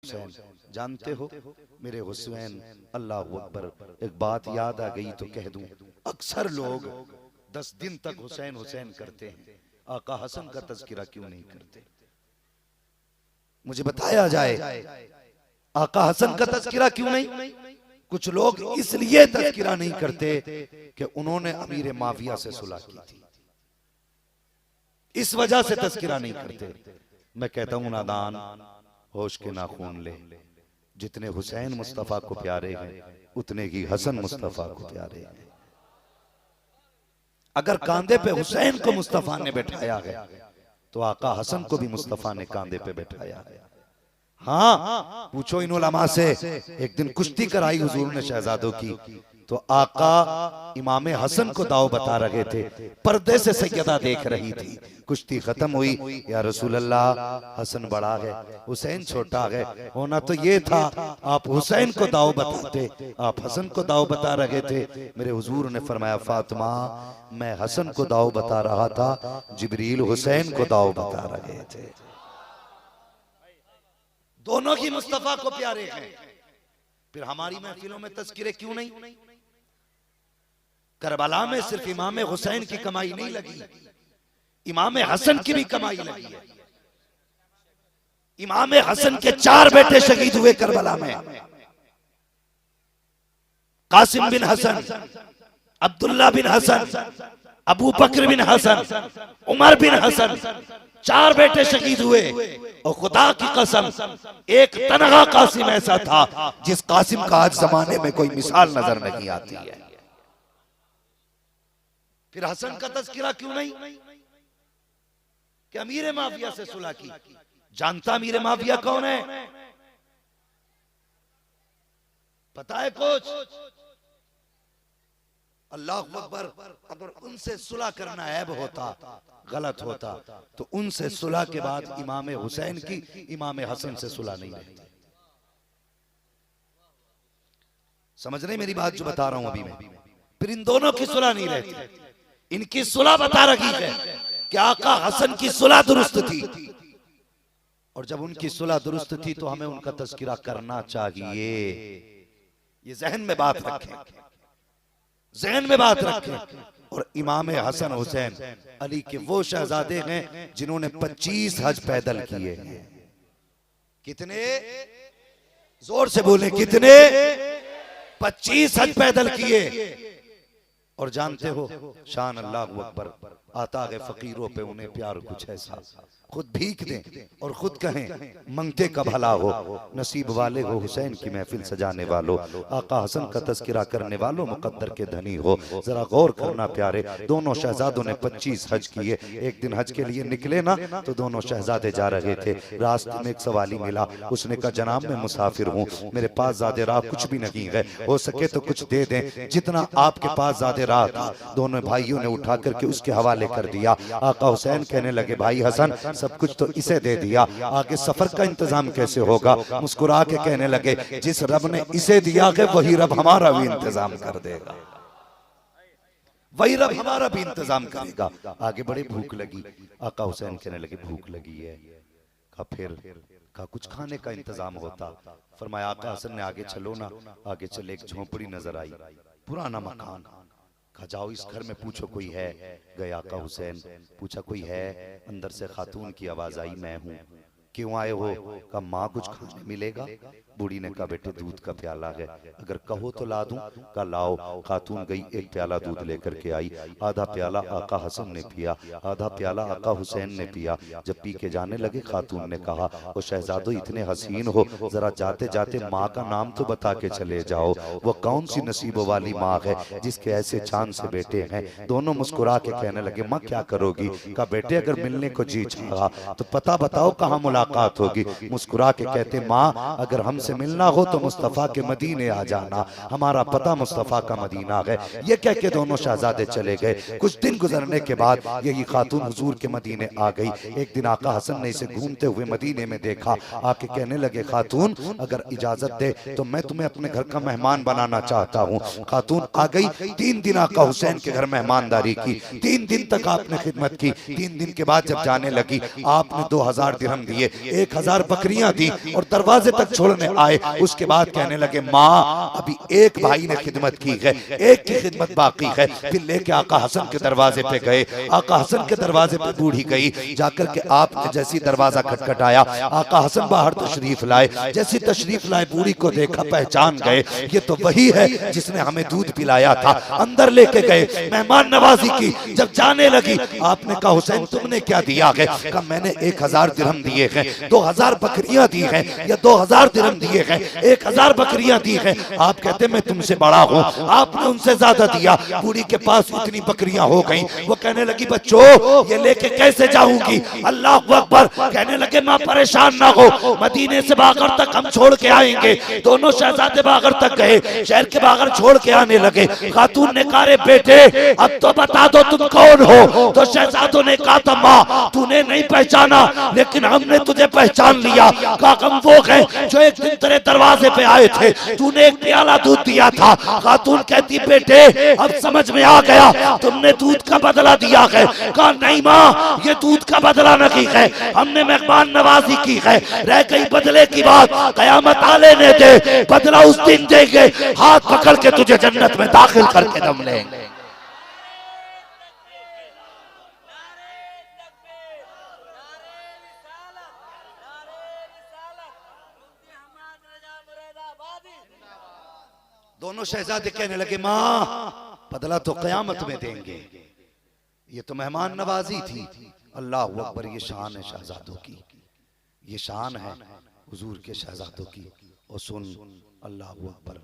हुसैन, जानते हो मेरे हुसैन, अल्लाह अकबर। एक बात याद आ गई तो कह दूं, अक्सर लोग 10 दिन तक हुसैन हुसैन करते हैं, आका हसन का तज़किरा क्यों नहीं करते? मुझे बताया जाए, आका हसन का तज़किरा क्यों नहीं? कुछ लोग इसलिए तज़किरा नहीं करते कि उन्होंने अमीर माविया से सुलह की थी, इस वजह से तज़किरा नहीं करते। मैं कहता हूं नादान होश के नाखून ले, जितने हुसैन मुस्तफा को प्यारे हैं उतने ही हसन मुस्तफा को प्यारे हैं। अगर कांधे पे हुसैन को मुस्तफा ने बैठाया है तो आका हसन को भी मुस्तफा ने कांधे पे बैठाया है। हाँ, पूछो इन उलमा से, एक दिन कुश्ती कराई हुजूर ने शहजादों की, तो आका इमाम हसन को दाव बता रहे थे, पर्दे से सैयदा देख रही थी। कुश्ती खत्म हुई, या रसूल अल्लाह हसन बड़ा है हुसैन छोटा है, होना तो ये था आप हुसैन को दाव बताते, आप हसन को दाव बता रहे थे। मेरे हुजूर ने फरमाया फातिमा मैं हसन को दाव बता रहा था, जिब्रील हुसैन को दाव बता रहे थे। दोनों ही मुस्तफा को प्यारे हैं। फिर हमारी महफिलों में तज़किरे क्यों नहीं? करबला में सिर्फ इमाम हुसैन की कमाई नहीं लगी, इमाम हसन की भी कमाई लगी है। इमाम हसन के 4 बेटे शहीद हुए करबला में, कासिम बिन हसन, अब्दुल्ला बिन हसन, अबू बकर बिन हसन, उमर बिन हसन, 4 बेटे शहीद हुए। और खुदा की कसम एक तनहा कासिम ऐसा था जिस कासिम का आज जमाने में कोई मिसाल नजर नहीं आती है। फिर हसन का तज़किरा क्यों नहीं कि अमीर माविया से सुलह की? जानता अमीर माविया कौन है? पता है कुछ? अल्लाह अकबर। अगर उनसे सुलह करना ऐब होता, गलत होता, तो उनसे सुलह के बाद इमाम हुसैन की इमाम हसन से सुलह नहीं रहती। समझ रहे मेरी बात जो बता रहा हूं अभी मैं? फिर इन दोनों की सुलह नहीं रहती। इनकी सुलह बता रही है कि आका हसन की सुलह दुरुस्त थी, और जब उनकी सुलह दुरुस्त थी तो हमें उनका तज़किरा करना चाहिए। ये जहन में बात रखें, जहन में बात रखें। और इमाम हसन हुसैन अली के वो शहजादे हैं जिन्होंने 25 हज पैदल किए। कितने? जोर से बोले कितने? 25 हज पैदल किए। और जानते हो शान अल्लाह अकबर, आता है फकीरों पे उन्हें प्यार कुछ ऐसा, खुद भीख दें और खुद कहें मंगते का भला हो, नसीब वाले हो हुसैन की महफिल सजाने वालों, आका हसन का तज़किरा करने वालों, मुकद्दर के धनी हो। जरा गौर करना प्यारे, दोनों शहजादों ने 25 हज किए। एक दिन हज के लिए निकले ना तो दोनों शहजादे जा रहे थे, रास्ते में एक सवाली मिला, उसने कहा जनाब मैं मुसाफिर हूँ, मेरे पास ज़्यादा राह कुछ भी नहीं है, हो सके तो कुछ दे दें, जितना आपके पास ज़्यादा राह था। दोनों भाइयों ने उठा करके उसके हवाले कर दिया। आका हुसैन कहने लगे भाई हसन सब कुछ तो इसे दे दिया, आगे सफर का इंतजाम कैसे होगा? मुस्कुरा के कहने लगे जिस रब ने इसे दिया है वही रब हमारा भी इंतजाम कर देगा, वही रब हमारा भी इंतजाम करेगा। आगे बड़े भूख लगी, आका हुसैन कहने लगे भूख लगी है। कहा फिर? कहा कुछ खाने का इंतजाम होता। फरमाया आका हसन ने आगे चलो ना। आगे चले, एक झोंपड़ी नजर आई, पुराना मकान। कहा जाओ इस घर में पूछो कोई है। गए आका हुसैन, पूछा कोई है? अंदर से खातून की आवाज आई मैं हूँ। क्यों आए हो? कहा माँ कुछ खाने मिलेगा? बूढ़ी ने कहा बेटे दूध का प्याला है, अगर कहो तो ला दूं। कहा लाओ। खातून गई, एक प्याला दूध लेकर के आई। आधा प्याला आका हसन ने पिया, आधा प्याला आका हुसैन ने पिया। जब पी के जाने लगे खातून ने कहा वो शहजादो इतने हसीन हो, जरा जाते जाते माँ का नाम तो बता के चले जाओ। वो कौन सी नसीबों वाली माँ है जिसके ऐसे चांद से बेटे हैं? दोनों मुस्कुरा के कहने लगे माँ क्या करोगी? कहा बेटे अगर मिलने को जी चाहा तो पता बताओ कहाँ मुलाकात होगी। मुस्कुरा के कहते माँ अगर हमसे मिलना हो तो मुस्तफा के मदीने आ जाना, हमारा पता मुस्तफा का मदीना है। ये कह के दोनों शहजादे चले गए। कुछ दिन गुजरने के बाद यही खातून हुजूर के मदीने आ गई। एक दिन आका हसन ने इसे घूमते हुए मदीने में देखा, आके कहने लगे खातून अगर इजाजत दे तो मैं तुम्हें अपने घर का मेहमान बनाना चाहता हूँ। खातून आ गई। 3 दिन आका हुसैन के घर मेहमानदारी की, 3 दिन तक आपने खिदमत की। 3 दिन के बाद जब जाने लगी आपने 2000 दिरहम दिए। 1000 बकरियां दी और दरवाजे तक छोड़ने आए। उसके बाद कहने लगे माँ अभी एक भाई ने खिदमत की है, एक की खिदमत बाकी है। फिर लेके आका हसन के दरवाजे पे गए। आका हसन के दरवाजे पे बूढ़ी गई, जाकर के आपने जैसी दरवाजा खटखटाया, आका हसन बाहर तशरीफ लाए। जैसी तशरीफ लाए बूढ़ी को देखा, पहचान गए ये तो वही है जिसने हमें दूध पिलाया था। अंदर लेके गए, मेहमान नवाजी की। जब जाने लगी आपने कहा हुसैन तुमने क्या दिया है? कहा मैंने 1000 दिरहम दिए हैं, 2000 बकरियां दी हैं, या 2000 दिरहम दिए हैं, 1000 बकरियां दी हैं। आप कहते मैं तुमसे बड़ा हूँ, आपने उनसे ज्यादा दिया। बूढ़ी के पास इतनी बकरियां हो गई, वो कहने लगी बच्चों ये लेके कैसे जाऊंगी? अल्लाह अकबर। कहने लगे मां परेशान ना हो, मदीने से बागर तक हम छोड़ के आएंगे। दोनों शहजादे बागर तक गए, शहर के बागर छोड़ के आने लगे। खातून ने कहा रे बेटे अब तो बता दो तुम कौन हो? तो शहजादों ने कहा था माँ तूने नहीं पहचाना लेकिन हमने तुझे पहचान लिया। कहा हम वो हैं जो एक दिन तेरे दरवाजे पे आए थे, तूने एक प्याला दूध दिया था। खातून कहती बेटे अब समझ में आ गया तुमने दूध का बदला दिया है। कहा नहीं माँ ये दूध का बदला नहीं है, हमने मेहमान नवाजी की है। रह गई बदले की बात, कयामत आ लेने दे, बदला उस दिन देंगे, हाथ पकड़ के तुझे जन्नत में दाखिल करके दम लेंगे। दोनों शहजादे कहने लगे माँ बदला तो कयामत में देंगे, ये तो मेहमान नवाजी थी। अल्लाह अकबर, ये शान है शहजादों की, ये शान है हुजूर के शहजादों की। और सुन अल्लाह अकबर,